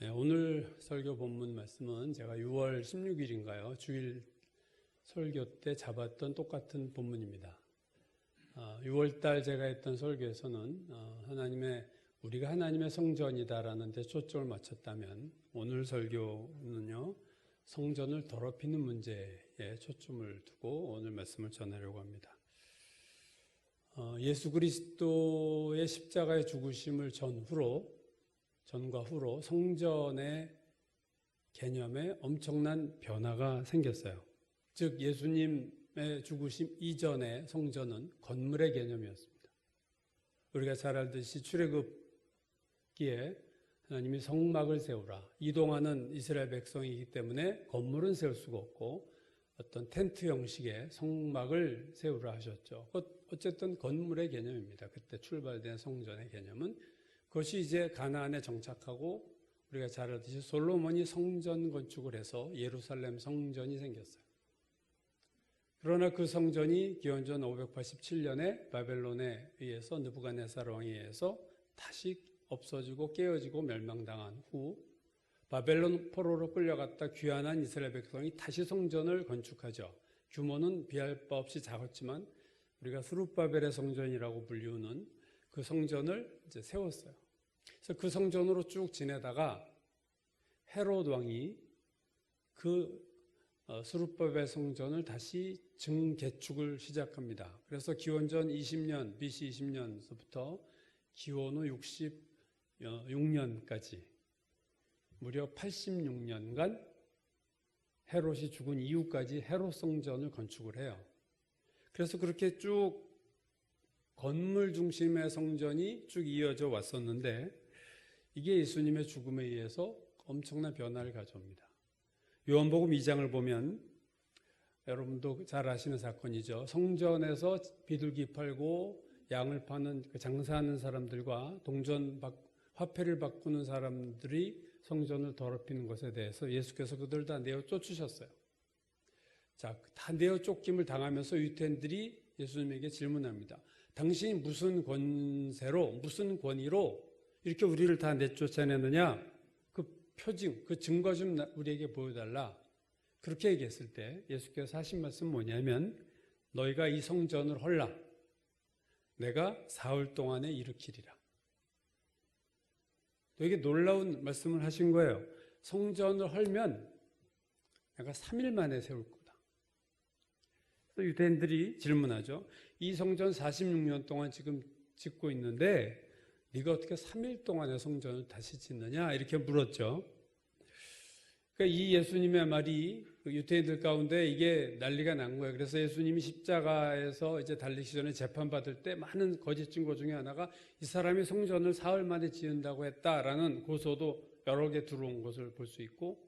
오늘 설교 본문 말씀은 제가 6월 16일인가요? 주일 설교 때 잡았던 똑같은 본문입니다. 6월달 제가 했던 설교에서는 우리가 하나님의 성전이다라는 데 초점을 맞췄다면 오늘 설교는요, 성전을 더럽히는 문제에 초점을 두고 오늘 말씀을 전하려고 합니다. 예수 그리스도의 십자가의 죽으심을 전과 후로 성전의 개념에 엄청난 변화가 생겼어요. 즉 예수님의 죽으심 이전의 성전은 건물의 개념이었습니다. 우리가 잘 알듯이 출애굽기에 하나님이 성막을 세우라. 이동하는 이스라엘 백성이기 때문에 건물은 세울 수가 없고 어떤 텐트 형식의 성막을 세우라 하셨죠. 어쨌든 건물의 개념입니다. 그때 출발된 성전의 개념은 그것이 이제 가나안에 정착하고 우리가 잘 알듯이 솔로몬이 성전 건축을 해서 예루살렘 성전이 생겼어요. 그러나 그 성전이 기원전 587년에 바벨론에 의해서 느부갓네살 왕에 의해서 다시 없어지고 깨어지고 멸망당한 후 바벨론 포로로 끌려갔다 귀환한 이스라엘 백성이 다시 성전을 건축하죠. 규모는 비할 바 없이 작았지만 우리가 스룹바벨의 성전이라고 불리우는 그 성전을 이제 세웠어요. 그래서 그 성전으로 쭉 지내다가 헤롯 왕이 그 스룹바벨 성전을 다시 증개축을 시작합니다. 그래서 기원전 20년, BC 20년서부터 기원 후 66년까지 무려 86년간 헤롯이 죽은 이후까지 헤롯 성전을 건축을 해요. 그래서 그렇게 쭉 건물 중심의 성전이 쭉 이어져 왔었는데 이게 예수님의 죽음에 의해서 엄청난 변화를 가져옵니다. 요한복음 2장을 보면 여러분도 잘 아시는 사건이죠. 성전에서 비둘기 팔고 양을 파는 장사하는 사람들과 화폐를 바꾸는 사람들이 성전을 더럽히는 것에 대해서 예수께서 그들 다 내어 쫓으셨어요. 자, 다 내어 쫓김을 당하면서 유대인들이 예수님에게 질문합니다. 당신이 무슨 권세로, 무슨 권위로 이렇게 우리를 다 내쫓아내느냐? 그 표징, 그 증거 좀 우리에게 보여달라. 그렇게 얘기했을 때 예수께서 하신 말씀은 뭐냐면 너희가 이 성전을 헐라. 내가 사흘 동안에 일으키리라. 되게 놀라운 말씀을 하신 거예요. 성전을 헐면 내가 3일 만에 세울 거다. 유대인들이 질문하죠. 이 성전 46년 동안 지금 짓고 있는데 네가 어떻게 3일 동안에 성전을 다시 짓느냐? 이렇게 물었죠. 그러니까 이 예수님의 말이 유대인들 가운데 이게 난리가 난 거예요. 그래서 예수님이 십자가에서 이제 달리기 전에 재판받을 때 많은 거짓 증거 중에 하나가 이 사람이 성전을 사흘 만에 지은다고 했다라는 고소도 여러 개 들어온 것을 볼 수 있고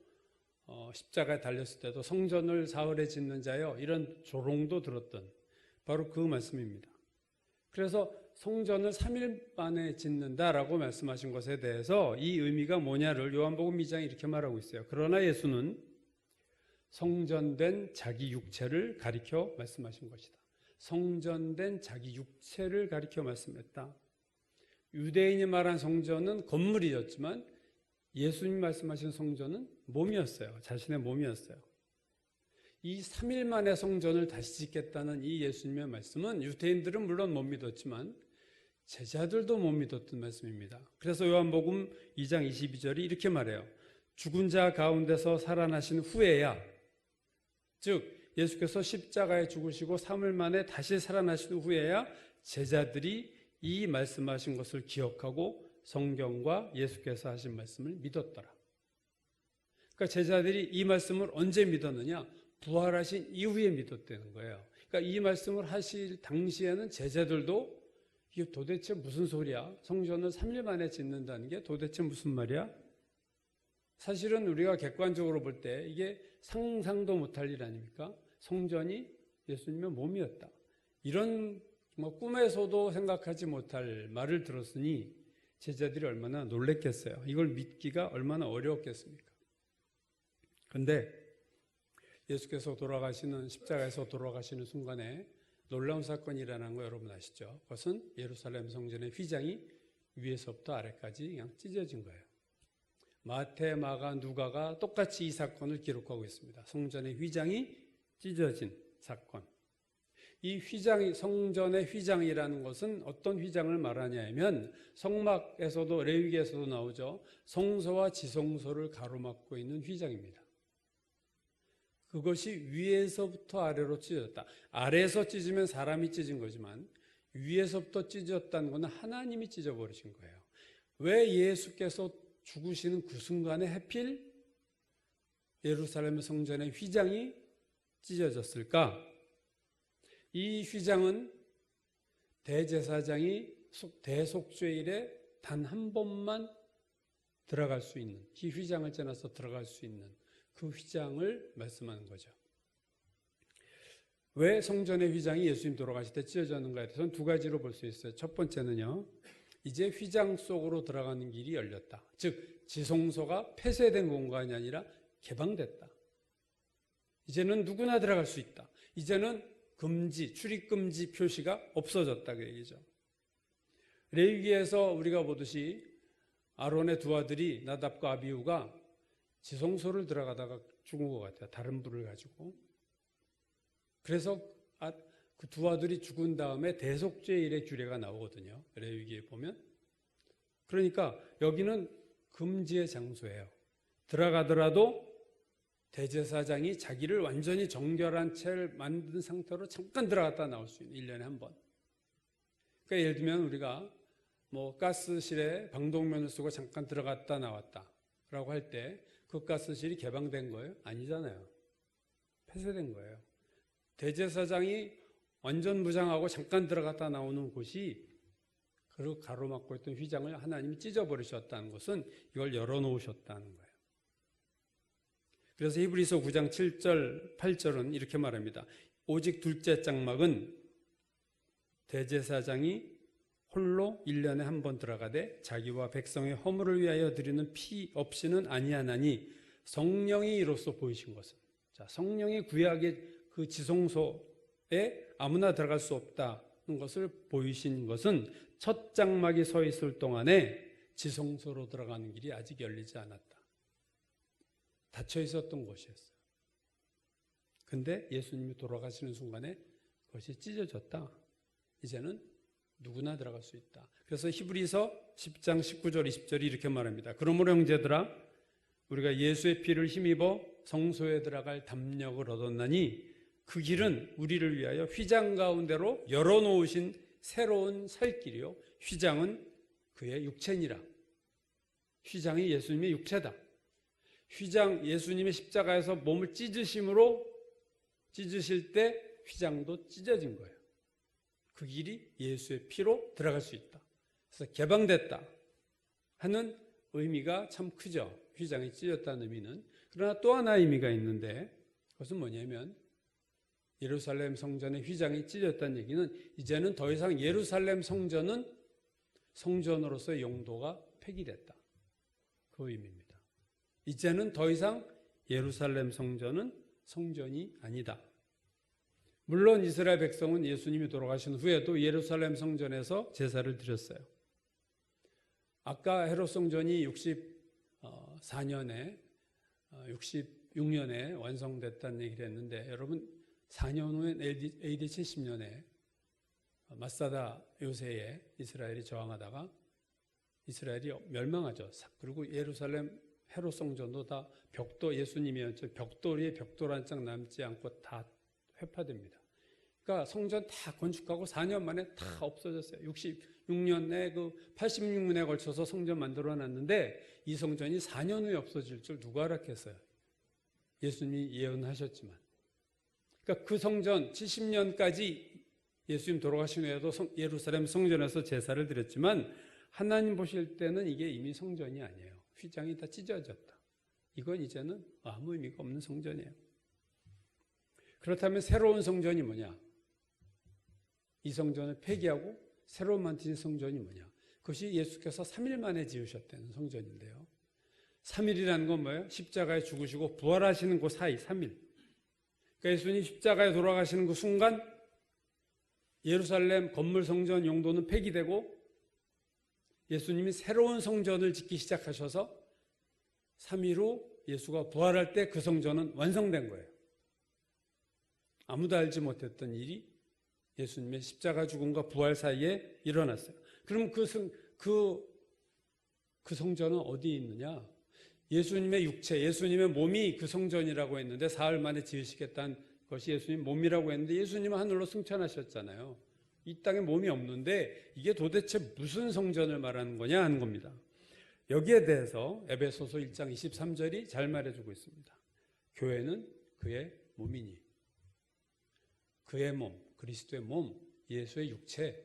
십자가에 달렸을 때도 성전을 사흘에 짓는 자여 이런 조롱도 들었던 바로 그 말씀입니다. 그래서 성전을 3일 만에 짓는다라고 말씀하신 것에 대해서 이 의미가 뭐냐를 요한복음 2장이 이렇게 말하고 있어요. 그러나 예수는 성전된 자기 육체를 가리켜 말씀하신 것이다. 성전된 자기 육체를 가리켜 말씀했다. 유대인이 말한 성전은 건물이었지만 예수님 말씀하신 성전은 몸이었어요. 자신의 몸이었어요. 이 3일 만에 성전을 다시 짓겠다는 이 예수님의 말씀은 유대인들은 물론 못 믿었지만 제자들도 못 믿었던 말씀입니다. 그래서 요한복음 2장 22절이 이렇게 말해요. 죽은 자 가운데서 살아나신 후에야, 즉 예수께서 십자가에 죽으시고 3일 만에 다시 살아나신 후에야 제자들이 이 말씀하신 것을 기억하고 성경과 예수께서 하신 말씀을 믿었더라. 그러니까 제자들이 이 말씀을 언제 믿었느냐? 부활하신 이후에 믿었다는 거예요. 그러니까 이 말씀을 하실 당시에는 제자들도 이게 도대체 무슨 소리야? 성전을 3일 만에 짓는다는 게 도대체 무슨 말이야? 사실은 우리가 객관적으로 볼 때 이게 상상도 못할 일 아닙니까? 성전이 예수님의 몸이었다. 이런 꿈에서도 생각하지 못할 말을 들었으니 제자들이 얼마나 놀랬겠어요. 이걸 믿기가 얼마나 어려웠겠습니까? 그런데 예수께서 십자가에서 돌아가시는 순간에 놀라운 사건이 일어난 거 여러분 아시죠? 그것은 예루살렘 성전의 휘장이 위에서부터 아래까지 그냥 찢어진 거예요. 마태, 마가, 누가가 똑같이 이 사건을 기록하고 있습니다. 성전의 휘장이 찢어진 사건. 이 휘장이, 성전의 휘장이라는 것은 어떤 휘장을 말하냐 하면 성막에서도, 레위기에서도 나오죠. 성소와 지성소를 가로막고 있는 휘장입니다. 그것이 위에서부터 아래로 찢어졌다. 아래에서 찢으면 사람이 찢은 거지만 위에서부터 찢어졌다는 것은 하나님이 찢어버리신 거예요. 왜 예수께서 죽으시는 그 순간에 하필 예루살렘 성전의 휘장이 찢어졌을까? 이 휘장은 대제사장이 대속죄일에 단 한 번만 들어갈 수 있는, 이 휘장을 지나서 들어갈 수 있는 그 휘장을 말씀하는 거죠. 왜 성전의 휘장이 예수님 돌아가실 때 찢어졌는가에 대해서는 두 가지로 볼 수 있어요. 첫 번째는요, 이제 휘장 속으로 들어가는 길이 열렸다. 즉 지성소가 폐쇄된 공간이 아니라 개방됐다. 이제는 누구나 들어갈 수 있다. 이제는 금지, 출입금지 표시가 없어졌다 그 얘기죠. 레위기에서 우리가 보듯이 아론의 두 아들이 나답과 아비후가 지성소를 들어가다가 죽은 것 같아요. 다른 불을 가지고. 그래서 그 두 아들이 죽은 다음에 대속죄일의 규례가 나오거든요. 레위기에 보면. 그러니까 여기는 금지의 장소예요. 들어가더라도 대제사장이 자기를 완전히 정결한 채를 만든 상태로 잠깐 들어갔다 나올 수 있는, 1년에 한 번. 그러니까 예를 들면 우리가 뭐 가스실에 방독면을 쓰고 잠깐 들어갔다 나왔다 라고 할 때 그 가스실이 개방된 거예요? 아니잖아요. 폐쇄된 거예요. 대제사장이 완전 무장하고 잠깐 들어갔다 나오는 곳이 그 가로막고 있던 휘장을 하나님이 찢어버리셨다는 것은 이걸 열어놓으셨다는 거예요. 그래서 히브리서 9장 7절, 8절은 이렇게 말합니다. 오직 둘째 장막은 대제사장이 홀로 1년에 한 번 들어가되 자기와 백성의 허물을 위하여 드리는 피 없이는 아니하나니 성령이 이로써 보이신 것은, 자, 성령이 구약의 그 지성소에 아무나 들어갈 수 없다는 것을 보이신 것은 첫 장막이 서 있을 동안에 지성소로 들어가는 길이 아직 열리지 않았다. 닫혀 있었던 곳이었어요. 근데 예수님이 돌아가시는 순간에 그것이 찢어졌다. 이제는 누구나 들어갈 수 있다. 그래서 히브리서 10장 19절 20절이 이렇게 말합니다. 그러므로 형제들아, 우리가 예수의 피를 힘입어 성소에 들어갈 담력을 얻었나니 그 길은 우리를 위하여 휘장 가운데로 열어놓으신 새로운 살 길이요, 휘장은 그의 육체니라. 휘장이 예수님의 육체다. 휘장, 예수님의 십자가에서 몸을 찢으심으로 찢으실 때 휘장도 찢어진 거예요. 그 길이 예수의 피로 들어갈 수 있다. 그래서 개방됐다 하는 의미가 참 크죠. 휘장이 찢어졌다는 의미는. 그러나 또 하나의 의미가 있는데 그것은 뭐냐면 예루살렘 성전의 휘장이 찢어졌다는 얘기는 이제는 더 이상 예루살렘 성전은 성전으로서의 용도가 폐기됐다. 그 의미입니다. 이제는 더 이상 예루살렘 성전은 성전이 아니다. 물론 이스라엘 백성은 예수님이 돌아가신 후에도 예루살렘 성전에서 제사를 드렸어요. 아까 헤롯 성전이 64년에 66년에 완성됐다는 얘기를 했는데, 여러분 4년 후에 AD 70년에 마사다 요새에 이스라엘이 저항하다가 이스라엘이 멸망하죠. 그리고 예루살렘 헤롯 성전도 다 벽돌, 예수님이었죠. 벽돌 위에 벽돌 한 장 남지 않고 다 회파됩니다. 그러니까 성전 다 건축하고 4년 만에 다 없어졌어요. 66년에 그 86년에 걸쳐서 성전 만들어 놨는데 이 성전이 4년 후에 없어질 줄 누가 알았겠어요? 예수님이 예언하셨지만. 그러니까 그 성전 70년까지 예수님 돌아가신 후에도 예루살렘 성전에서 제사를 드렸지만 하나님 보실 때는 이게 이미 성전이 아니에요. 휘장이 다 찢어졌다. 이건 이제는 아무 의미가 없는 성전이에요. 그렇다면 새로운 성전이 뭐냐? 이 성전을 폐기하고 새로 만드신 성전이 뭐냐? 그것이 예수께서 3일 만에 지으셨다는 성전인데요. 3일이라는 건 뭐예요? 십자가에 죽으시고 부활하시는 그 사이 3일. 그러니까 예수님 십자가에 돌아가시는 그 순간 예루살렘 건물 성전 용도는 폐기되고 예수님이 새로운 성전을 짓기 시작하셔서 3일후 예수가 부활할 때 그 성전은 완성된 거예요. 아무도 알지 못했던 일이 예수님의 십자가 죽음과 부활 사이에 일어났어요. 그럼 그 성전은 어디에 있느냐? 예수님의 육체, 예수님의 몸이 그 성전이라고 했는데 사흘 만에 지으시겠다는 것이 예수님 몸이라고 했는데 예수님은 하늘로 승천하셨잖아요. 이 땅에 몸이 없는데 이게 도대체 무슨 성전을 말하는 거냐 하는 겁니다. 여기에 대해서 에베소서 1장 23절이 잘 말해주고 있습니다. 교회는 그의 몸이니, 그의 몸, 그리스도의 몸, 예수의 육체,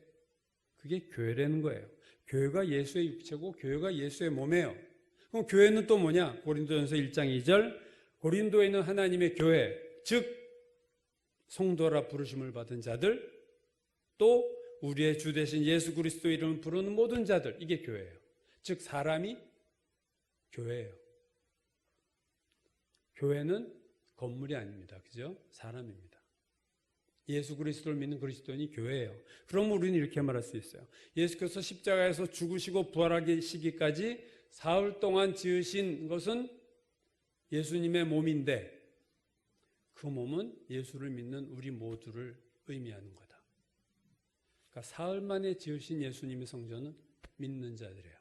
그게 교회라는 거예요. 교회가 예수의 육체고 교회가 예수의 몸이에요. 그럼 교회는 또 뭐냐? 고린도전서 1장 2절, 고린도에 있는 하나님의 교회, 즉 성도라 부르심을 받은 자들, 또 우리의 주 되신 예수 그리스도 이름을 부르는 모든 자들, 이게 교회예요. 즉 사람이 교회예요. 교회는 건물이 아닙니다. 그죠? 사람입니다. 예수 그리스도를 믿는 그리스도인이 교회예요. 그럼 우리는 이렇게 말할 수 있어요. 예수께서 십자가에서 죽으시고 부활하시기까지 사흘 동안 지으신 것은 예수님의 몸인데 그 몸은 예수를 믿는 우리 모두를 의미하는 거다. 그러니까 사흘 만에 지으신 예수님의 성전은 믿는 자들이에요.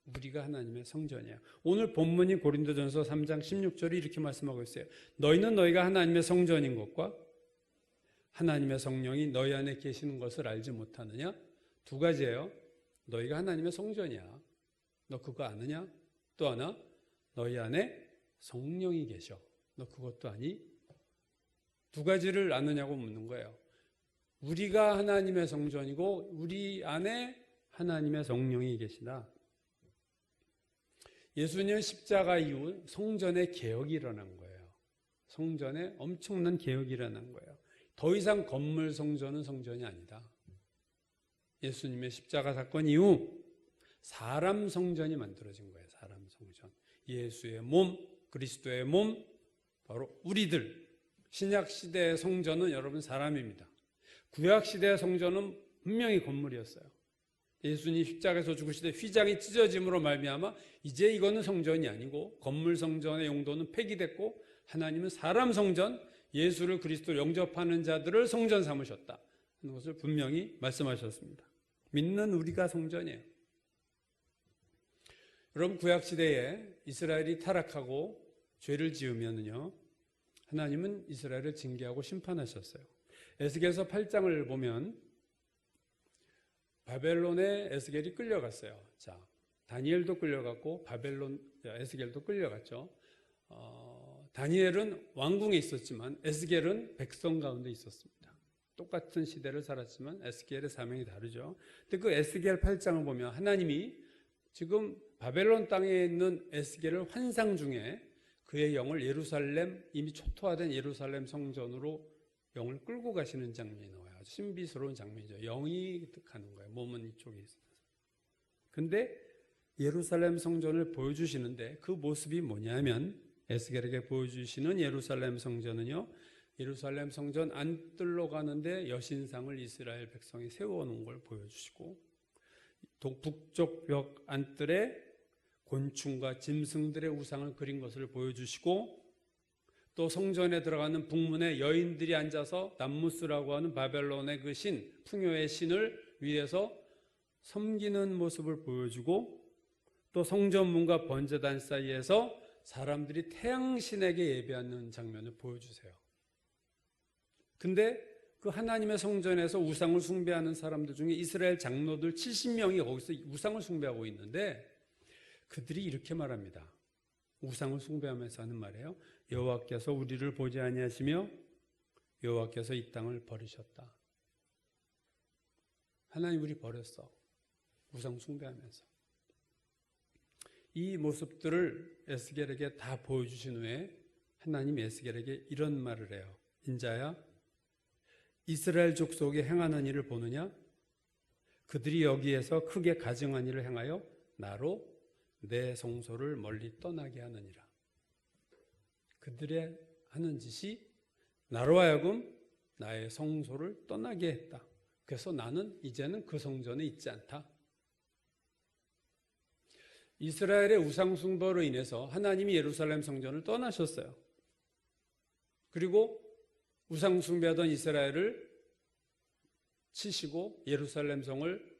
우리가 하나님의 성전이에요. 오늘 본문인 고린도전서 3장 16절이 이렇게 말씀하고 있어요. 너희는 너희가 하나님의 성전인 것과 하나님의 성령이 너희 안에 계시는 것을 알지 못하느냐? 두 가지예요. 너희가 하나님의 성전이야. 너 그거 아느냐? 또 하나, 너희 안에 성령이 계셔. 너 그것도 아니? 두 가지를 아느냐고 묻는 거예요. 우리가 하나님의 성전이고 우리 안에 하나님의 성령이 계시다. 예수님의 십자가 이후 성전의 개혁이 일어난 거예요. 성전에 엄청난 개혁이 일어난 거예요. 더 이상 건물 성전은 성전이 아니다. 예수님의 십자가 사건 이후 사람 성전이 만들어진 거예요. 사람 성전. 예수의 몸, 그리스도의 몸, 바로 우리들. 신약 시대의 성전은 여러분 사람입니다. 구약 시대의 성전은 분명히 건물이었어요. 예수님 십자가에서 죽으실 때 휘장이 찢어짐으로 말미암아 이제 이거는 성전이 아니고 건물 성전의 용도는 폐기됐고 하나님은 사람 성전, 예수를 그리스도로 영접하는 자들을 성전 삼으셨다 하는 것을 분명히 말씀하셨습니다. 믿는 우리가 성전이에요. 여러분 구약 시대에 이스라엘이 타락하고 죄를 지으면요 하나님은 이스라엘을 징계하고 심판하셨어요. 에스겔서 8장을 보면 바벨론에 에스겔이 끌려갔어요. 자, 다니엘도 끌려갔고 에스겔도 끌려갔죠. 다니엘은 왕궁에 있었지만 에스겔은 백성 가운데 있었습니다. 똑같은 시대를 살았지만 에스겔의 사명이 다르죠. 근데 그 에스겔 8장을 보면 하나님이 지금 바벨론 땅에 있는 에스겔을 환상 중에 그의 영을 예루살렘, 이미 초토화된 예루살렘 성전으로 영을 끌고 가시는 장면이 나와요. 아주 신비스러운 장면이죠. 영이 가는 거예요. 몸은 이쪽에 있어서. 근데 예루살렘 성전을 보여주시는데 그 모습이 뭐냐면 에스겔에게 보여주시는 예루살렘 성전은요. 예루살렘 성전 안뜰로 가는데 여신상을 이스라엘 백성이 세워놓은 걸 보여주시고 북쪽 벽 안뜰에 곤충과 짐승들의 우상을 그린 것을 보여주시고 또 성전에 들어가는 북문에 여인들이 앉아서 남무스라고 하는 바벨론의 그 신, 풍요의 신을 위해서 섬기는 모습을 보여주고 또 성전문과 번제단 사이에서 사람들이 태양신에게 예배하는 장면을 보여주세요. 근데 그 하나님의 성전에서 우상을 숭배하는 사람들 중에 이스라엘 장로들 70명이 거기서 우상을 숭배하고 있는데 그들이 이렇게 말합니다. 우상을 숭배하면서 하는 말이에요. 여호와께서 우리를 보지 아니하시며 여호와께서 이 땅을 버리셨다. 하나님 우리 버렸어. 우상 숭배하면서. 이 모습들을 에스겔에게 다 보여주신 후에 하나님 에스겔에게 이런 말을 해요. 인자야, 이스라엘 족속이 행하는 일을 보느냐? 그들이 여기에서 크게 가증한 일을 행하여 나로 내 성소를 멀리 떠나게 하느니라. 그들의 하는 짓이 나로 하여금 나의 성소를 떠나게 했다. 그래서 나는 이제는 그 성전에 있지 않다. 이스라엘의 우상숭배로 인해서 하나님이 예루살렘 성전을 떠나셨어요. 그리고 우상숭배하던 이스라엘을 치시고 예루살렘 성을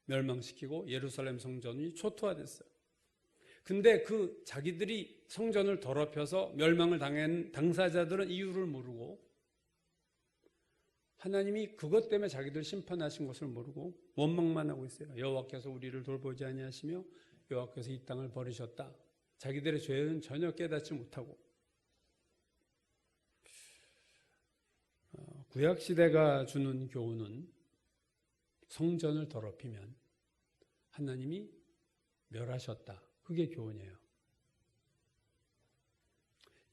멸망시키고 예루살렘 성전이 초토화됐어요. 근데 그 자기들이 성전을 더럽혀서 멸망을 당한 당사자들은 이유를 모르고, 하나님이 그것 때문에 자기들 심판하신 것을 모르고 원망만 하고 있어요. 여호와께서 우리를 돌보지 아니하시며 여호와께서 이 땅을 버리셨다. 자기들의 죄는 전혀 깨닫지 못하고. 구약시대가 주는 교훈은 성전을 더럽히면 하나님이 멸하셨다. 그게 교훈이에요.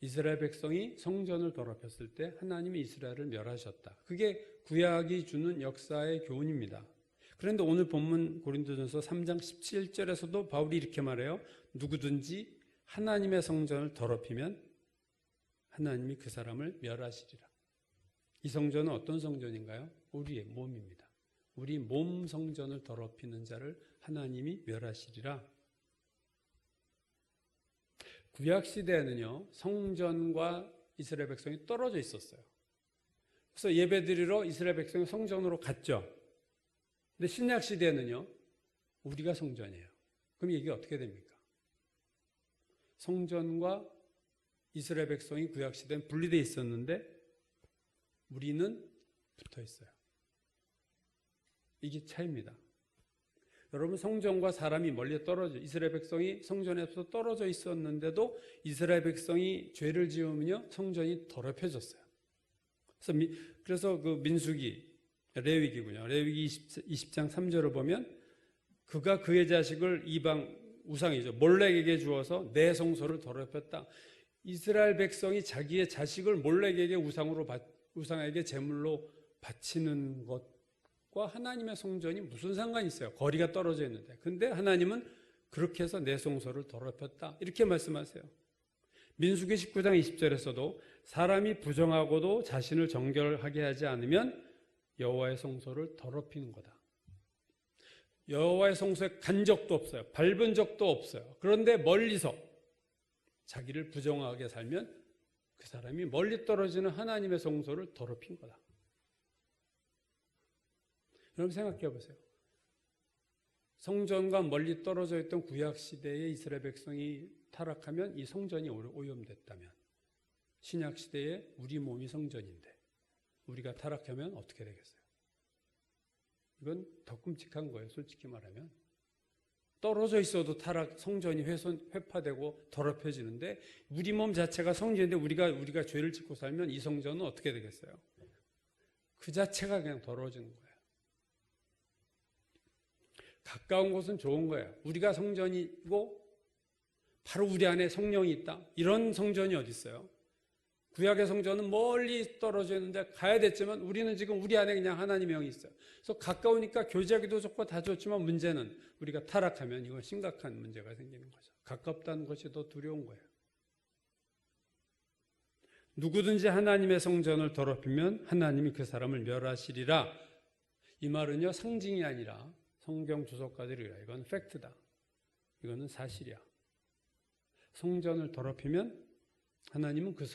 이스라엘 백성이 성전을 더럽혔을 때 하나님이 이스라엘을 멸하셨다. 그게 구약이 주는 역사의 교훈입니다. 그런데 오늘 본문 고린도전서 3장 17절에서도 바울이 이렇게 말해요. 누구든지 하나님의 성전을 더럽히면 하나님이 그 사람을 멸하시리라. 이 성전은 어떤 성전인가요? 우리의 몸입니다. 우리 몸 성전을 더럽히는 자를 하나님이 멸하시리라. 구약시대에는요, 성전과 이스라엘 백성이 떨어져 있었어요. 그래서 예배드리러 이스라엘 백성이 성전으로 갔죠. 근데 신약시대에는요, 우리가 성전이에요. 그럼 이게 어떻게 됩니까? 성전과 이스라엘 백성이 구약시대엔 분리되어 있었는데 우리는 붙어 있어요. 이게 차이입니다. 여러분, 성전과 사람이 멀리 떨어져, 이스라엘 백성이 성전에서 떨어져 있었는데도 이스라엘 백성이 죄를 지으면요, 성전이 더럽혀졌어요. 그래서 그 민수기, 레위기군요. 레위기 20장 3절을 보면 그가 그의 자식을 이방 우상이죠. 몰렉에게 주어서 내 성소를 더럽혔다. 이스라엘 백성이 자기의 자식을 몰렉에게 우상에게 제물로 바치는 것과 하나님의 성전이 무슨 상관이 있어요? 거리가 떨어져 있는데. 근데 하나님은 그렇게 해서 내 성소를 더럽혔다. 이렇게 말씀하세요. 민수기 19장 20절에서도 사람이 부정하고도 자신을 정결하게 하지 않으면 여호와의 성소를 더럽히는 거다. 여호와의 성소에 간 적도 없어요. 밟은 적도 없어요. 그런데 멀리서 자기를 부정하게 살면 그 사람이 멀리 떨어지는 하나님의 성소를 더럽힌 거다. 여러분 생각해 보세요. 성전과 멀리 떨어져 있던 구약시대의 이스라엘 백성이 타락하면 이 성전이 오염됐다면, 신약시대에 우리 몸이 성전인데 우리가 타락하면 어떻게 되겠어요? 이건 더 끔찍한 거예요. 솔직히 말하면. 떨어져 있어도 성전이 회파되고 더럽혀지는데 우리 몸 자체가 성전인데 우리가 죄를 짓고 살면 이 성전은 어떻게 되겠어요? 그 자체가 그냥 더러워지는 거예요. 가까운 곳은 좋은 거예요. 우리가 성전이고 바로 우리 안에 성령이 있다. 이런 성전이 어디 있어요? 구약의 성전은 멀리 떨어져 있는데 가야 됐지만 우리는 지금 우리 안에 그냥 하나님의 영이 있어요. 그래서 가까우니까 교제하기도 좋고 다 좋지만 문제는 우리가 타락하면 이건 심각한 문제가 생기는 거죠. 가깝다는 것이 더 두려운 거예요. 누구든지 하나님의 성전을 더럽히면 하나님이 그 사람을 멸하시리라. 이 말은요, 상징이 아니라 성경 주석가들이라. 이건 팩트다. 이거는 사실이야. 성전을 더럽히면 하나님은 그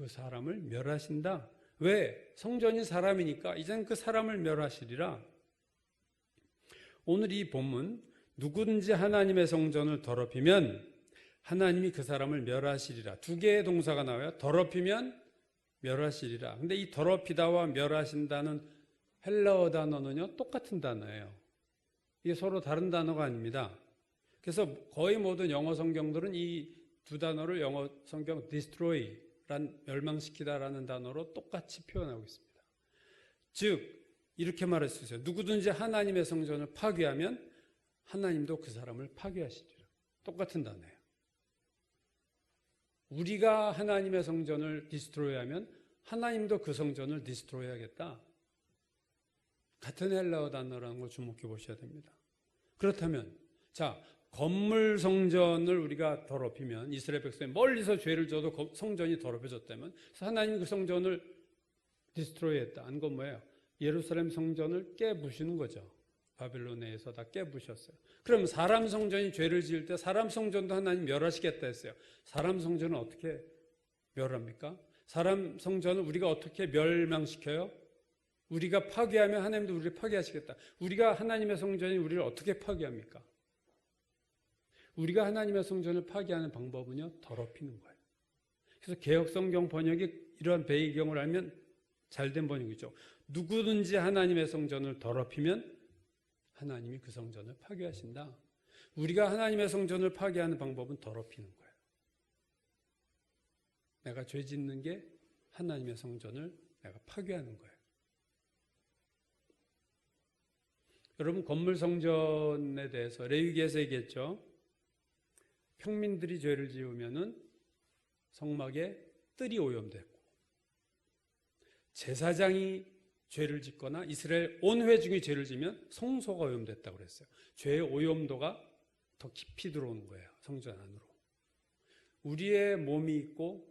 사람을 멸하신다. 왜? 성전이 사람이니까 이젠 그 사람을 멸하시리라. 오늘 이 본문, 누구든지 하나님의 성전을 더럽히면 하나님이 그 사람을 멸하시리라. 두 개의 동사가 나와요. 더럽히면 멸하시리라. 근데 이 더럽히다와 멸하신다는 헬라어 단어는요, 똑같은 단어예요. 이게 서로 다른 단어가 아닙니다. 그래서 거의 모든 영어 성경들은 이 두 단어를 영어 성경 destroy, 멸망시키다라는 단어로 똑같이 표현하고 있습니다. 즉 이렇게 말할 수 있어요. 누구든지 하나님의 성전을 파괴하면 하나님도 그 사람을 파괴하시리라. 똑같은 단어예요. 우리가 하나님의 성전을 디스트로이하면 하나님도 그 성전을 디스트로이하겠다. 같은 헬라어 단어라는 걸 주목해 보셔야 됩니다. 그렇다면 건물 성전을 우리가 더럽히면, 이스라엘 백성이 멀리서 죄를 져도 성전이 더럽혀졌다면, 그래서 하나님이 그 성전을 디스트로이했다. 한 건 뭐예요? 예루살렘 성전을 깨부시는 거죠. 바벨론에서 다 깨부셨어요. 그럼 사람 성전이 죄를 지을 때 사람 성전도 하나님 멸하시겠다 했어요. 사람 성전은 어떻게 멸합니까? 사람 성전을 우리가 어떻게 멸망시켜요? 우리가 파괴하면 하나님도 우리를 파괴하시겠다. 우리가 하나님의 성전이 우리를 어떻게 파괴합니까? 우리가 하나님의 성전을 파괴하는 방법은요, 더럽히는 거예요. 그래서 개역성경 번역이 이러한 배경을 알면 잘된 번역이죠. 누구든지 하나님의 성전을 더럽히면 하나님이 그 성전을 파괴하신다. 우리가 하나님의 성전을 파괴하는 방법은 더럽히는 거예요. 내가 죄 짓는 게 하나님의 성전을 내가 파괴하는 거예요. 여러분, 건물 성전에 대해서 레위기에서 얘기했죠. 평민들이 죄를 지으면은 성막에 뜰이 오염됐고, 제사장이 죄를 짓거나 이스라엘 온 회중이 죄를 지면 성소가 오염됐다고 그랬어요. 죄의 오염도가 더 깊이 들어오는 거예요. 성전 안으로. 우리의 몸이 있고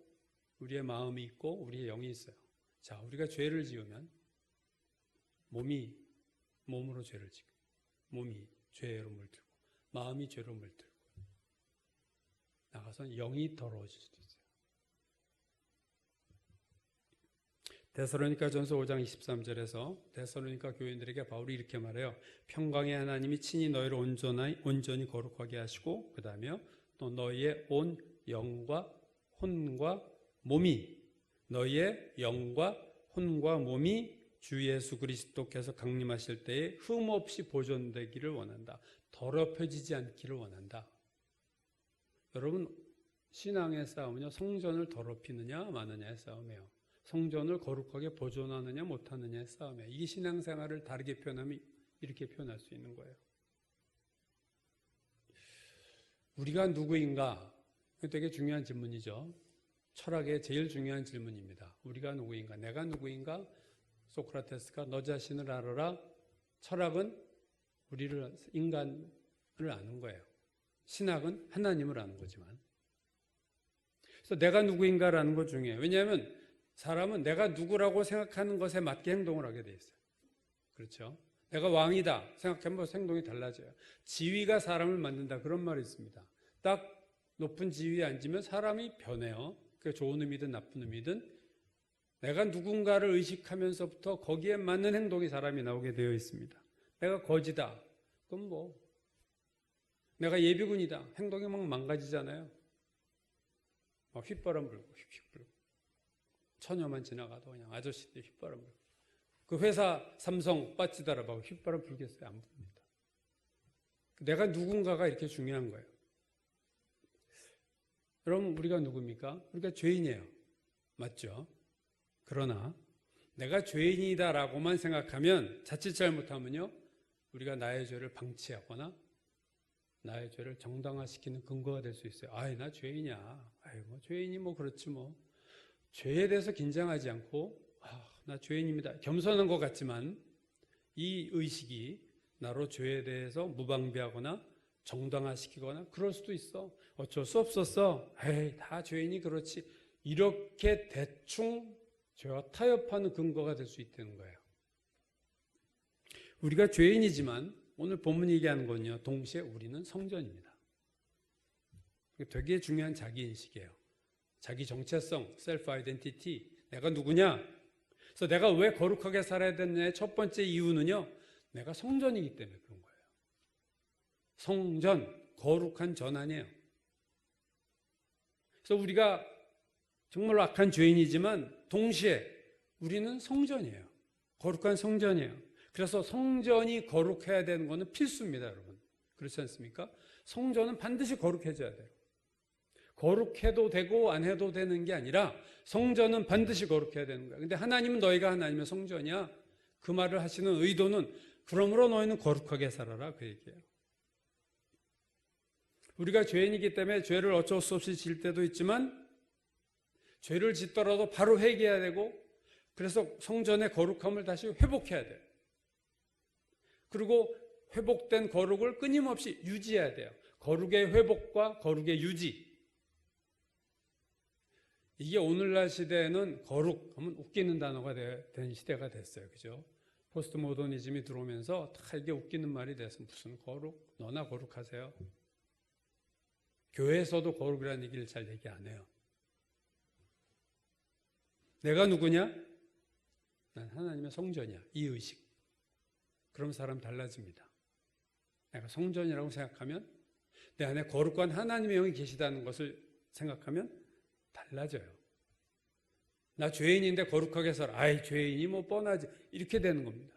우리의 마음이 있고 우리의 영이 있어요. 자, 우리가 죄를 지으면 몸으로 죄를 지고, 몸이 죄로 물들고, 마음이 죄로 물들고, 나가서 영이 더러워질 수도 있어요. 데살로니가전서 5장 23절에서 데살로니가 교인들에게 바울이 이렇게 말해요. 평강의 하나님이 친히 너희를 온전히 거룩하게 하시고, 그 다음에 또 너희의 온 영과 혼과 몸이, 너희의 영과 혼과 몸이 주 예수 그리스도께서 강림하실 때에 흠없이 보존되기를 원한다. 더럽혀지지 않기를 원한다. 여러분, 신앙의 싸움은요, 성전을 더럽히느냐 마느냐의 싸움이에요. 성전을 거룩하게 보존하느냐 못하느냐의 싸움이에요. 이게 신앙생활을 다르게 표현하면 이렇게 표현할 수 있는 거예요. 우리가 누구인가? 되게 중요한 질문이죠. 철학의 제일 중요한 질문입니다. 우리가 누구인가? 내가 누구인가? 소크라테스가 너 자신을 알아라. 철학은 우리를, 인간을 아는 거예요. 신학은 하나님을 아는 거지만. 그래서 내가 누구인가라는 것 중요해요. 왜냐하면 사람은 내가 누구라고 생각하는 것에 맞게 행동을 하게 돼 있어요. 그렇죠? 내가 왕이다 생각하면 행동이 달라져요. 지위가 사람을 만든다, 그런 말이 있습니다. 딱 높은 지위에 앉으면 사람이 변해요. 그게 좋은 의미든 나쁜 의미든 내가 누군가를 의식하면서부터 거기에 맞는 행동이 사람이 나오게 되어 있습니다. 내가 거지다, 그럼 뭐 내가 예비군이다, 행동이 막 망가지잖아요. 막 휘바람 불고 휙휙 불고, 처녀만 지나가도 그냥 아저씨들 휘바람 불고, 그 회사 삼성 빠지더라 봐 휘바람 불겠어요? 안 붑니다. 내가 누군가가 이렇게 중요한 거예요. 여러분, 우리가 누굽니까? 우리가 죄인이에요. 맞죠? 그러나 내가 죄인이다라고만 생각하면, 자칫 잘못하면요, 우리가 나의 죄를 방치하거나 나의 죄를 정당화시키는 근거가 될 수 있어요. 아이, 나 죄인이야. 아이, 뭐 죄인이 뭐 그렇지 뭐. 죄에 대해서 긴장하지 않고, 나 죄인입니다, 겸손한 것 같지만 이 의식이 나로 죄에 대해서 무방비하거나 정당화시키거나 그럴 수도 있어. 어쩔 수 없었어. 에이, 다 죄인이 그렇지. 이렇게 대충 죄와 타협하는 근거가 될 수 있다는 거예요. 우리가 죄인이지만 오늘 본문이 얘기하는 건요, 동시에 우리는 성전입니다. 되게 중요한 자기인식이에요. 자기 정체성, 셀프 아이덴티티, 내가 누구냐? 그래서 내가 왜 거룩하게 살아야 되느냐의 첫 번째 이유는요, 내가 성전이기 때문에 그런 거예요. 성전, 거룩한 전 아니에요. 그래서 우리가 정말로 악한 죄인이지만 동시에 우리는 성전이에요. 거룩한 성전이에요. 그래서 성전이 거룩해야 되는 것은 필수입니다, 여러분. 그렇지 않습니까? 성전은 반드시 거룩해져야 돼요. 거룩해도 되고 안 해도 되는 게 아니라 성전은 반드시 거룩해야 되는 거야. 근데 하나님은 너희가 하나님의 성전이야. 그 말을 하시는 의도는 그러므로 너희는 거룩하게 살아라, 그 얘기예요. 우리가 죄인이기 때문에 죄를 어쩔 수 없이 질 때도 있지만 죄를 짓더라도 바로 회개해야 되고, 그래서 성전의 거룩함을 다시 회복해야 돼요. 그리고 회복된 거룩을 끊임없이 유지해야 돼요. 거룩의 회복과 거룩의 유지. 이게 오늘날 시대에는 거룩하면 웃기는 단어가 된 시대가 됐어요. 그죠? 포스트 모더니즘이 들어오면서 다 이게 웃기는 말이 돼서 무슨 거룩, 너나 거룩하세요. 교회에서도 거룩이라는 얘기를 잘 얘기 안 해요. 내가 누구냐? 난 하나님의 성전이야. 이 의식. 그럼 사람 달라집니다. 내가 성전이라고 생각하면, 내 안에 거룩한 하나님의 영이 계시다는 것을 생각하면 달라져요. 나 죄인인데 거룩하게 살아. 아이, 죄인이 뭐 뻔하지. 이렇게 되는 겁니다.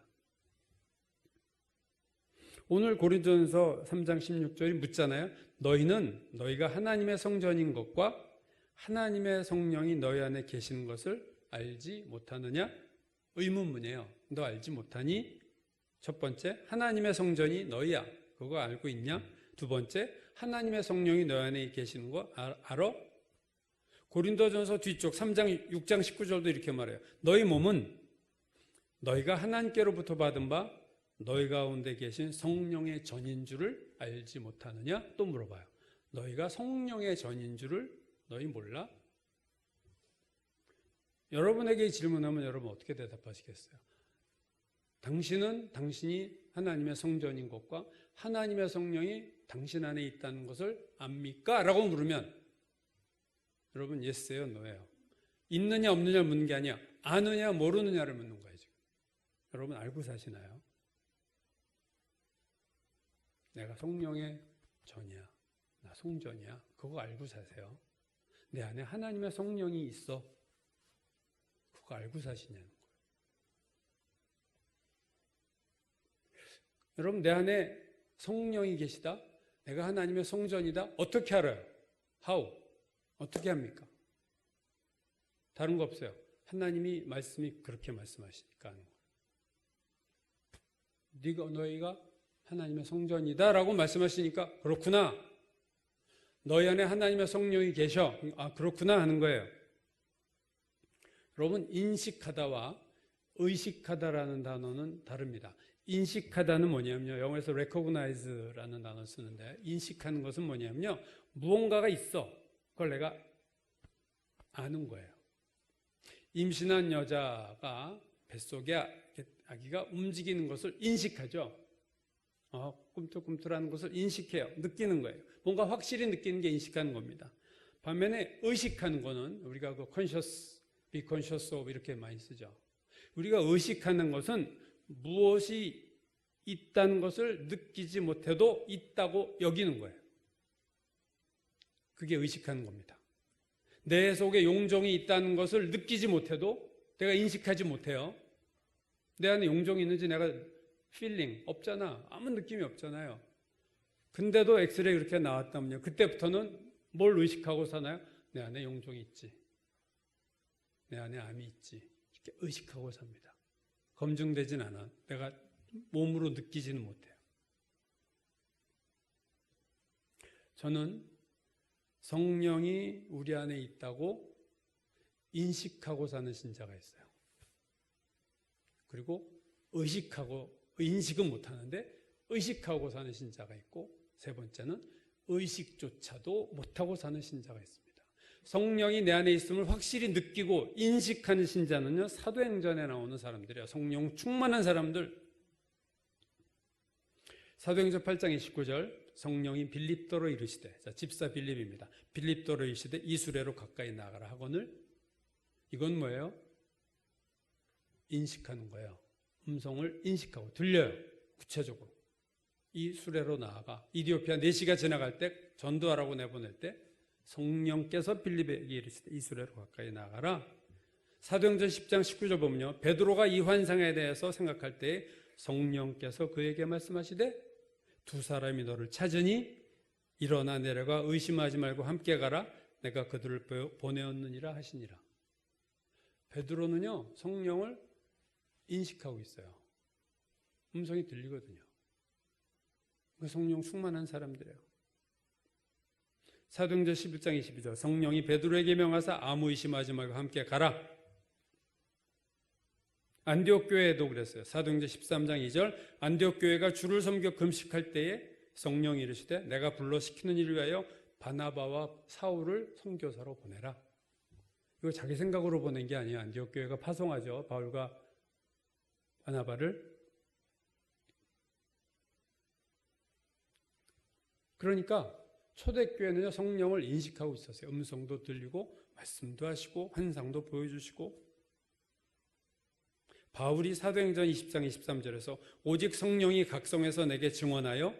오늘 고린도전서 3장 16절이 묻잖아요. 너희가 하나님의 성전인 것과 하나님의 성령이 너희 안에 계시는 것을 알지 못하느냐? 의문문이에요. 너 알지 못하니? 첫 번째, 하나님의 성전이 너희야. 그거 알고 있냐? 두 번째, 하나님의 성령이 너희 안에 계시는 거 알아? 고린도전서 뒤쪽 3장 6장 19절도 이렇게 말해요. 너희 몸은 너희가 하나님께로부터 받은 바 너희 가운데 계신 성령의 전인 줄을 알지 못하느냐? 또 물어봐요. 너희가 성령의 전인 줄을 너희 몰라? 여러분에게 질문하면 여러분 어떻게 대답하시겠어요? 당신이 하나님의 성전인 것과 하나님의 성령이 당신 안에 있다는 것을 압니까? 라고 물으면 여러분 예스예요, 노예요. 있느냐 없느냐를 묻는 게 아니야. 아느냐 모르느냐를 묻는 거예요. 지금. 여러분 알고 사시나요? 내가 성령의 전이야. 나 성전이야. 그거 알고 사세요. 내 안에 하나님의 성령이 있어. 그거 알고 사시냐는 거예요. 여러분 내 안에 성령이 계시다? 내가 하나님의 성전이다? 어떻게 알아요? How? 어떻게 합니까? 다른 거 없어요. 하나님이 말씀이 그렇게 말씀하시니까 하는 거예요. 너희가 하나님의 성전이다 라고 말씀하시니까 그렇구나. 너희 안에 하나님의 성령이 계셔. 아 그렇구나 하는 거예요. 여러분 인식하다와 의식하다라는 단어는 다릅니다. 인식하다는 뭐냐면요. 영어에서 recognize라는 단어를 쓰는데 인식하는 것은 뭐냐면요. 무언가가 있어. 그걸 내가 아는 거예요. 임신한 여자가 뱃속에 아기가 움직이는 것을 인식하죠. 꿈틀꿈틀하는 것을 인식해요. 느끼는 거예요. 뭔가 확실히 느끼는 게 인식하는 겁니다. 반면에 의식하는 거는 우리가 그 conscious, be conscious of 이렇게 많이 쓰죠. 우리가 의식하는 것은 무엇이 있다는 것을 느끼지 못해도 있다고 여기는 거예요. 그게 의식하는 겁니다. 내 속에 용종이 있다는 것을 느끼지 못해도 내가 인식하지 못해요. 내 안에 용종이 있는지 내가 필링 없잖아. 아무 느낌이 없잖아요. 근데도 엑스레이 그렇게 나왔다면요. 그때부터는 뭘 의식하고 사나요? 내 안에 용종이 있지. 내 안에 암이 있지. 이렇게 의식하고 삽니다. 검증되진 않아. 내가 몸으로 느끼지는 못해요. 저는 성령이 우리 안에 있다고 인식하고 사는 신자가 있어요. 그리고 인식은 못하는데 의식하고 사는 신자가 있고 세 번째는 의식조차도 못하고 사는 신자가 있습니다. 성령이 내 안에 있음을 확실히 느끼고 인식하는 신자는요. 사도행전에 나오는 사람들이에요. 성령 충만한 사람들. 사도행전 8장 29절 성령이 빌립도로 이르시되 자, 집사 빌립입니다. 빌립도로 이르시되 이수레로 가까이 나가라 하거늘 이건 뭐예요? 인식하는 거예요. 음성을 인식하고 들려요. 구체적으로. 이 수레로 나아가 이디오피아 4시가 지나갈 때 전도하라고 내보낼 때 성령께서 빌립에게 이르시되 이 수레로 가까이 나가라. 사도행전 10장 19절 보면요. 베드로가 이 환상에 대해서 생각할 때 성령께서 그에게 말씀하시되 두 사람이 너를 찾으니 일어나 내려가 의심하지 말고 함께 가라. 내가 그들을 보내었느니라 하시니라. 베드로는요. 성령을 인식하고 있어요. 음성이 들리거든요. 그 성령 충만한 사람들이에요. 사도행전 11장 22절 성령이 베드로에게 명하사 아무 의심하지 말고 함께 가라. 안디옥 교회에도 그랬어요. 사도행전 13장 2절 안디옥 교회가 주를 섬겨 금식할 때에 성령이 이르시되 내가 불러 시키는 일을 위하여 바나바와 사울을 선교사로 보내라. 이거 자기 생각으로 보낸 게 아니에요. 안디옥 교회가 파송하죠. 바울과 바나바를. 그러니까 초대교회는요, 성령을 인식하고 있었어요. 음성도 들리고 말씀도 하시고 환상도 보여주시고. 바울이 사도행전 20장 23절에서 오직 성령이 각성해서 내게 증언하여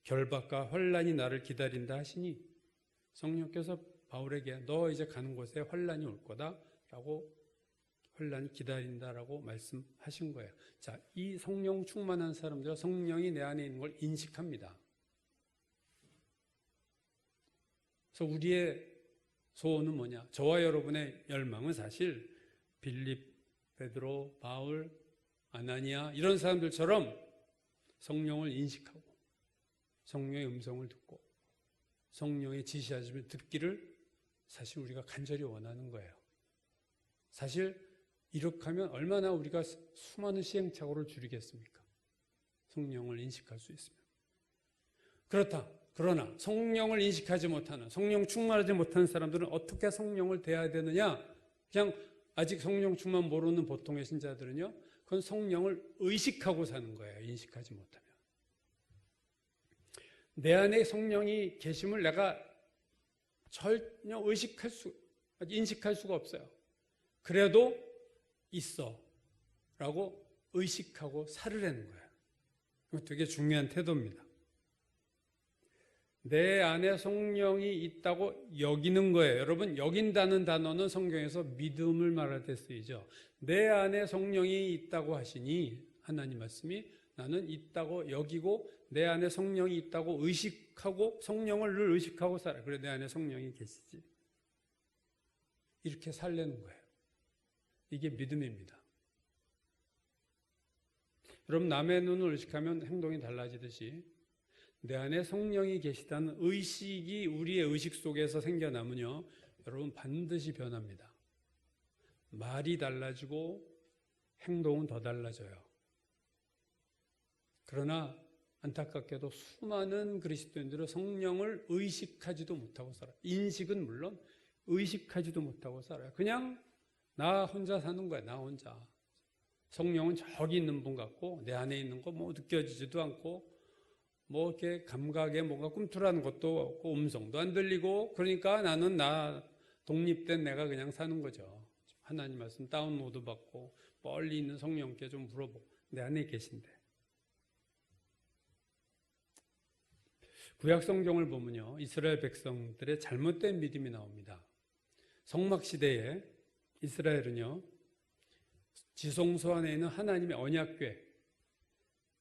결박과 환난이 나를 기다린다 하시니, 성령께서 바울에게 너 이제 가는 곳에 환난이 올 거다 라고, 환난이 기다린다라고 말씀하신 거예요. 자, 이 성령 충만한 사람들은 성령이 내 안에 있는 걸 인식합니다. 그래서 우리의 소원은 뭐냐? 저와 여러분의 열망은 사실 빌립, 베드로, 바울, 아나니아 이런 사람들처럼 성령을 인식하고 성령의 음성을 듣고 성령의 지시하심을 듣기를 사실 우리가 간절히 원하는 거예요. 사실 이렇게 하면 얼마나 우리가 수많은 시행착오를 줄이겠습니까? 성령을 인식할 수 있으면. 그러나 성령을 인식하지 못하는, 성령 충만하지 못하는 사람들은 어떻게 성령을 대해야 되느냐? 그냥 아직 성령 충만 모르는 보통의 신자들은요, 그건 성령을 의식하고 사는 거예요. 인식하지 못하면. 내 안에 성령이 계심을 내가 전혀 인식할 수가 없어요. 그래도 있어 라고 의식하고 살으라는 거예요. 이거 되게 중요한 태도입니다. 내 안에 성령이 있다고 여기는 거예요. 여러분, 여긴다는 단어는 성경에서 믿음을 말할 때 쓰이죠. 내 안에 성령이 있다고 하시니, 하나님 말씀이 나는 있다고 여기고 내 안에 성령이 있다고 의식하고 성령을 늘 의식하고 살아. 그래, 내 안에 성령이 계시지. 이렇게 살려는 거예요. 이게 믿음입니다. 여러분, 남의 눈을 의식하면 행동이 달라지듯이 내 안에 성령이 계시다는 의식이 우리의 의식 속에서 생겨나면요, 여러분 반드시 변합니다. 말이 달라지고 행동은 더 달라져요. 그러나 안타깝게도 수많은 그리스도인들은 성령을 의식하지도 못하고 살아요. 인식은 물론 의식하지도 못하고 살아요. 그냥 나 혼자 사는 거야. 나 혼자. 성령은 저기 있는 분 같고 내 안에 있는 거 뭐 느껴지지도 않고 뭐 이렇게 감각에 뭔가 꿈틀하는 것도 없고 음성도 안 들리고, 그러니까 나는 독립된 내가 그냥 사는 거죠. 하나님 말씀 다운로드 받고 멀리 있는 성령께 좀 물어보고 내 안에 계신데. 구약 성경을 보면요, 이스라엘 백성들의 잘못된 믿음이 나옵니다. 성막 시대에 이스라엘은요, 지성소 안에 있는 하나님의 언약궤,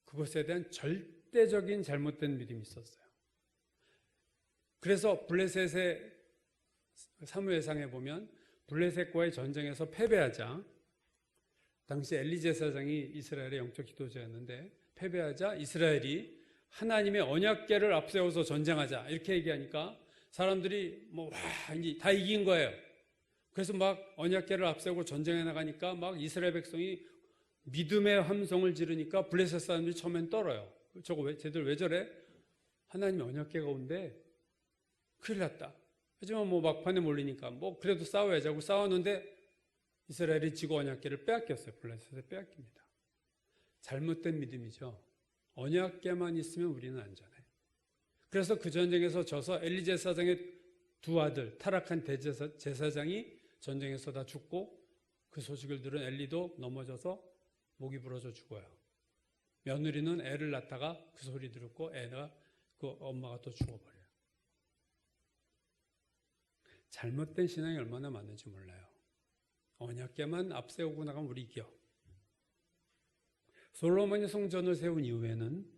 그것에 대한 절대적인 잘못된 믿음이 있었어요. 그래서 블레셋의 사무엘상에 보면 블레셋과의 전쟁에서 패배하자, 당시 엘리 제사장이 이스라엘의 영적 지도자였는데 패배하자 이스라엘이 하나님의 언약궤를 앞세워서 전쟁하자 이렇게 얘기하니까 사람들이 이제 다 이긴 거예요. 그래서 막 언약궤를 앞세우고 전쟁해 나가니까 막 이스라엘 백성이 믿음의 함성을 지르니까 블레셋 사람들이 처음엔 떨어요. 쟤들 왜 저래? 하나님의 언약궤가 온대. 큰일 났다. 하지만 막판에 몰리니까 그래도 싸워야지 하고 싸웠는데 이스라엘이 지고 언약궤를 빼앗겼어요. 블레셋에 빼앗깁니다. 잘못된 믿음이죠. 언약궤만 있으면 우리는 안전해. 그래서 그 전쟁에서 져서 엘리 제사장의 두 아들, 타락한 대제사장이 전쟁에서 다 죽고, 그 소식을 들은 엘리도 넘어져서 목이 부러져 죽어요. 며느리는 애를 낳다가 그 소리 듣고 그 엄마가 또 죽어버려요. 잘못된 신앙이 얼마나 많은지 몰라요. 언약궤만 앞세우고 나가면 우리 이겨. 솔로몬이 성전을 세운 이후에는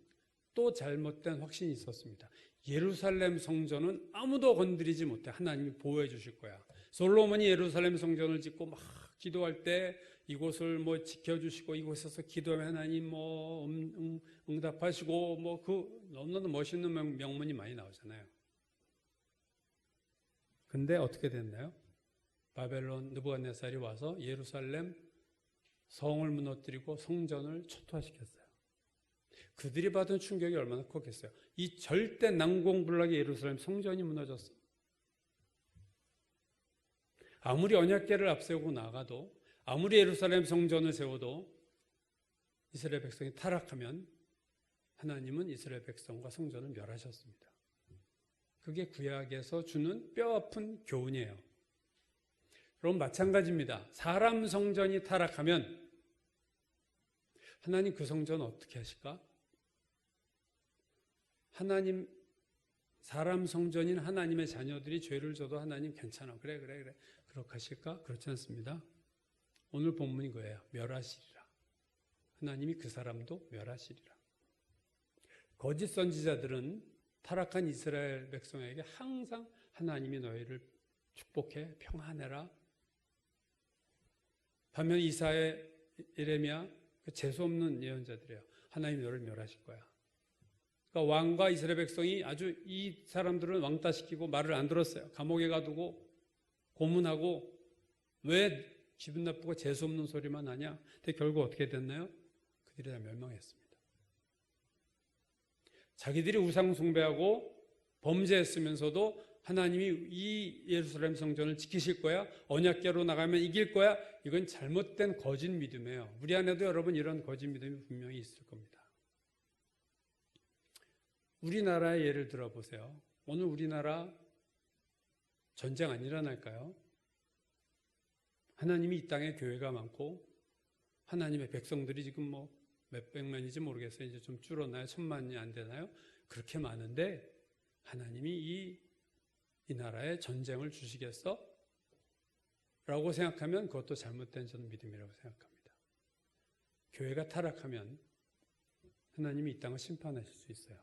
또 잘못된 확신이 있었습니다. 예루살렘 성전은 아무도 건드리지 못해. 하나님이 보호해 주실 거야. 솔로몬이 예루살렘 성전을 짓고 막 기도할 때 이곳을 지켜주시고 이곳에서 기도하면 하나님 응답하시고 너무나도 멋있는 명문이 많이 나오잖아요. 근데 어떻게 됐나요? 바벨론 느부갓네살이 와서 예루살렘 성을 무너뜨리고 성전을 초토화시켰어요. 그들이 받은 충격이 얼마나 컸겠어요. 이 절대 난공불락의 예루살렘 성전이 무너졌어. 아무리 언약궤를 앞세우고 나가도, 아무리 예루살렘 성전을 세워도 이스라엘 백성이 타락하면 하나님은 이스라엘 백성과 성전을 멸하셨습니다. 그게 구약에서 주는 뼈아픈 교훈이에요. 그럼 마찬가지입니다. 사람 성전이 타락하면 하나님 그 성전 어떻게 하실까? 하나님, 사람 성전인 하나님의 자녀들이 죄를 져도 하나님 괜찮아. 그래. 그렇게 하실까? 그렇지 않습니다. 오늘 본문이 그거예요. 멸하시리라. 하나님이 그 사람도 멸하시리라. 거짓 선지자들은 타락한 이스라엘 백성에게 항상 하나님이 너희를 축복해 평안해라. 반면 이사야, 예레미야 그 재수 없는 예언자들이에요. 하나님이 너를 멸하실 거야. 그러니까 왕과 이스라엘 백성이 아주 이 사람들은 왕따시키고 말을 안 들었어요. 감옥에 가두고 고문하고 왜 기분 나쁘고 재수 없는 소리만 하냐? 근데 결국 어떻게 됐나요? 그들이 다 멸망했습니다. 자기들이 우상 숭배하고 범죄했으면서도 하나님이 이 예루살렘 성전을 지키실 거야? 언약궤로 나가면 이길 거야? 이건 잘못된 거짓 믿음이에요. 우리 안에도 여러분 이런 거짓 믿음이 분명히 있을 겁니다. 우리나라의 예를 들어보세요. 오늘 우리나라 전쟁 안 일어날까요? 하나님이 이 땅에 교회가 많고 하나님의 백성들이 지금 뭐 몇백만인지 모르겠어요. 이제 좀 줄었나요? 1000만이 안 되나요? 그렇게 많은데 하나님이 이 나라에 전쟁을 주시겠어? 라고 생각하면 그것도 잘못된 저는 믿음이라고 생각합니다. 교회가 타락하면 하나님이 이 땅을 심판하실 수 있어요.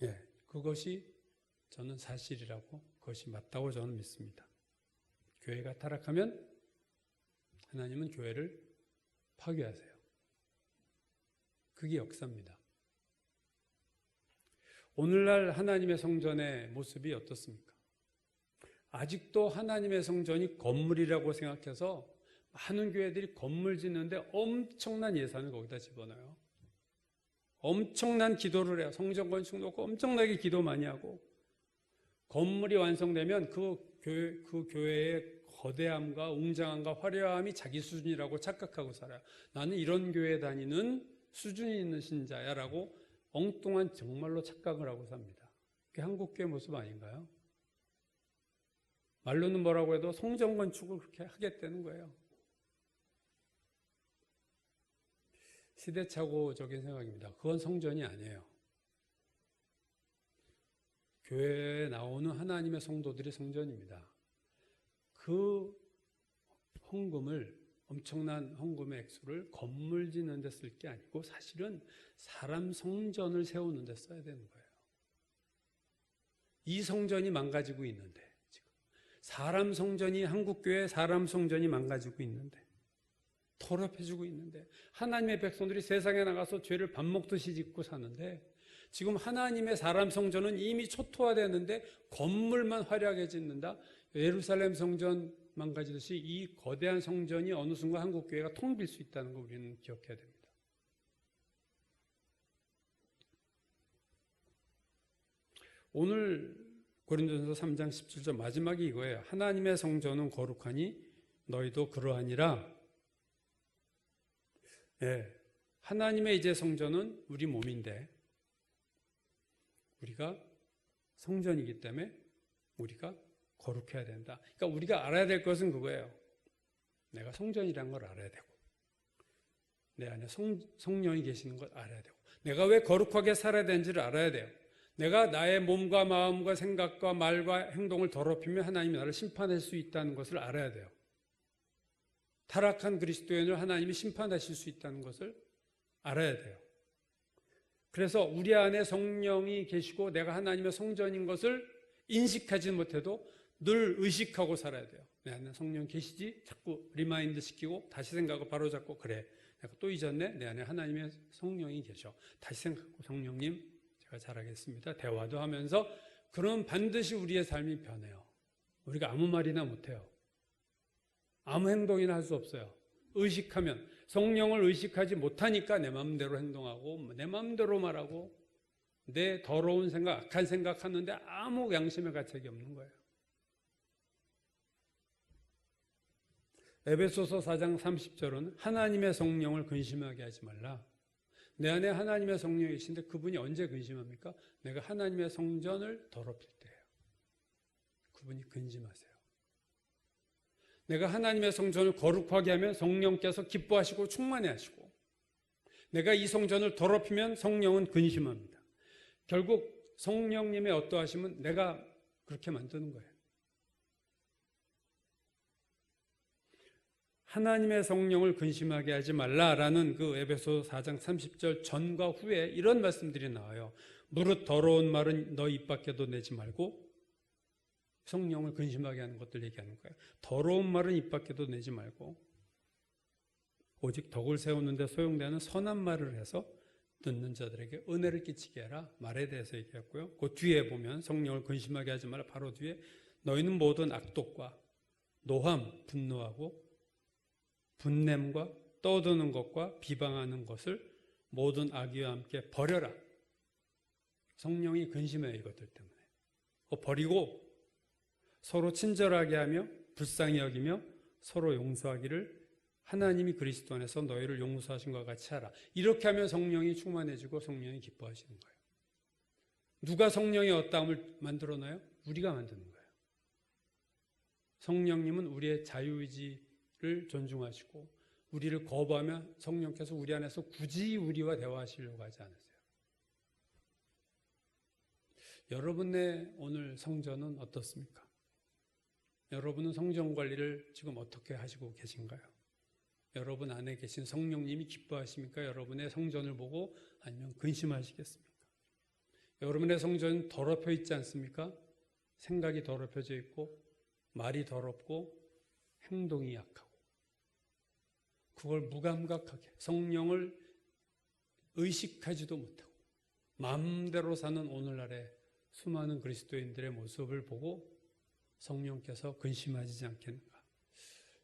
예, 그것이 저는 사실이라고, 그것이 맞다고 저는 믿습니다. 교회가 타락하면 하나님은 교회를 파괴하세요. 그게 역사입니다. 오늘날 하나님의 성전의 모습이 어떻습니까? 아직도 하나님의 성전이 건물이라고 생각해서 많은 교회들이 건물 짓는데 엄청난 예산을 거기다 집어넣어요. 엄청난 기도를 해요. 성전 건축 놓고 엄청나게 기도 많이 하고 건물이 완성되면 그 교회의 거대함과 웅장함과 화려함이 자기 수준이라고 착각하고 살아요. 나는 이런 교회 다니는 수준이 있는 신자야라고 엉뚱한 정말로 착각을 하고 삽니다. 그게 한국교회 모습 아닌가요? 말로는 뭐라고 해도 성전 건축을 그렇게 하겠다는 거예요. 시대착오적인 생각입니다. 그건 성전이 아니에요. 교회에 나오는 하나님의 성도들이 성전입니다. 그 헌금을, 엄청난 헌금의 액수를 건물 짓는 데 쓸 게 아니고 사실은 사람 성전을 세우는 데 써야 되는 거예요. 이 성전이 망가지고 있는데 지금 사람 성전이, 한국교회 사람 성전이 망가지고 있는데, 더럽혀지고 있는데, 하나님의 백성들이 세상에 나가서 죄를 밥 먹듯이 짓고 사는데, 지금 하나님의 사람 성전은 이미 초토화되는데 건물만 화려하게 짓는다. 예루살렘 성전 망가지듯이 이 거대한 성전이 어느 순간 한국교회가 텅 빌 수 있다는 거 우리는 기억해야 됩니다. 오늘 고린도전서 3장 17절 마지막이 이거예요. 하나님의 성전은 거룩하니 너희도 그러하니라. 예, 하나님의 이제 성전은 우리 몸인데 우리가 성전이기 때문에 우리가 거룩해야 된다. 그러니까 우리가 알아야 될 것은 그거예요. 내가 성전이라는 걸 알아야 되고 내 안에 성령이 계시는 걸 알아야 되고 내가 왜 거룩하게 살아야 되는지를 알아야 돼요. 내가 나의 몸과 마음과 생각과 말과 행동을 더럽히면 하나님이 나를 심판할 수 있다는 것을 알아야 돼요. 타락한 그리스도인을 하나님이 심판하실 수 있다는 것을 알아야 돼요. 그래서 우리 안에 성령이 계시고 내가 하나님의 성전인 것을 인식하지 못해도 늘 의식하고 살아야 돼요. 내 안에 성령 계시지? 자꾸 리마인드 시키고 다시 생각하고 바로잡고 그래. 내가 또 잊었네? 내 안에 하나님의 성령이 계셔. 다시 생각하고 성령님 제가 잘하겠습니다. 대화도 하면서 그럼 반드시 우리의 삶이 변해요. 우리가 아무 말이나 못해요. 아무 행동이나 할 수 없어요. 의식하면 성령을 의식하지 못하니까 내 마음대로 행동하고 내 마음대로 말하고 내 더러운 생각, 악한 생각하는데 아무 양심의 가책이 없는 거예요. 에베소서 4장 30절은 하나님의 성령을 근심하게 하지 말라. 내 안에 하나님의 성령이 계신데 그분이 언제 근심합니까? 내가 하나님의 성전을 더럽힐 때예요. 그분이 근심하세요. 내가 하나님의 성전을 거룩하게 하면 성령께서 기뻐하시고 충만해 하시고, 내가 이 성전을 더럽히면 성령은 근심합니다. 결국 성령님의 어떠하심은 내가 그렇게 만드는 거예요. 하나님의 성령을 근심하게 하지 말라라는 그 에베소 4장 30절 전과 후에 이런 말씀들이 나와요. 무릇 더러운 말은 너 입 밖에도 내지 말고, 성령을 근심하게 하는 것들 얘기하는 거예요. 더러운 말은 입 밖에도 내지 말고 오직 덕을 세우는 데 소용되는 선한 말을 해서 듣는 자들에게 은혜를 끼치게 해라. 말에 대해서 얘기했고요. 그 뒤에 보면 성령을 근심하게 하지 말라. 바로 뒤에 너희는 모든 악독과 노함, 분노하고 분냄과 떠드는 것과 비방하는 것을 모든 악의와 함께 버려라. 성령이 근심해요. 이것들 때문에. 버리고 서로 친절하게 하며 불쌍히 여기며 서로 용서하기를 하나님이 그리스도 안에서 너희를 용서하신 것 같이 하라. 이렇게 하면 성령이 충만해지고 성령이 기뻐하시는 거예요. 누가 성령의 어떠함을 만들어놔요? 우리가 만드는 거예요. 성령님은 우리의 자유의지를 존중하시고 우리를 거부하면 성령께서 우리 안에서 굳이 우리와 대화하시려고 하지 않으세요. 여러분의 오늘 성전은 어떻습니까? 여러분은 성전 관리를 지금 어떻게 하시고 계신가요? 여러분 안에 계신 성령님이 기뻐하십니까? 여러분의 성전을 보고 아니면 근심하시겠습니까? 여러분의 성전은 더럽혀 있지 않습니까? 생각이 더럽혀져 있고 말이 더럽고 행동이 약하고 그걸 무감각하게 성령을 의식하지도 못하고 마음대로 사는 오늘날의 수많은 그리스도인들의 모습을 보고 성령께서 근심하시지 않겠는가?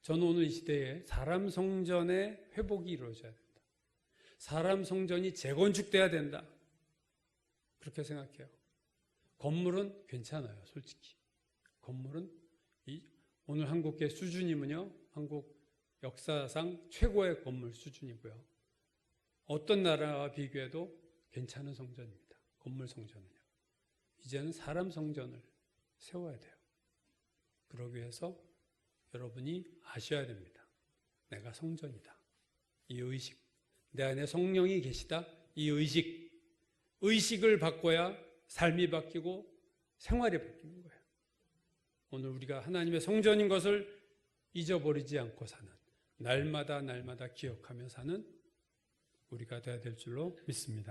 저는 오늘 이 시대에 사람 성전의 회복이 이루어져야 된다. 사람 성전이 재건축돼야 된다. 그렇게 생각해요. 건물은 괜찮아요, 솔직히. 건물은 오늘 한국의 수준이면요, 한국 역사상 최고의 건물 수준이고요. 어떤 나라와 비교해도 괜찮은 성전입니다. 건물 성전은요. 이제는 사람 성전을 세워야 돼요. 그러기 위해서 여러분이 아셔야 됩니다. 내가 성전이다. 이 의식, 내 안에 성령이 계시다. 이 의식을 바꿔야 삶이 바뀌고 생활이 바뀌는 거예요. 오늘 우리가 하나님의 성전인 것을 잊어버리지 않고 사는, 날마다 기억하며 사는 우리가 되어야 될 줄로 믿습니다.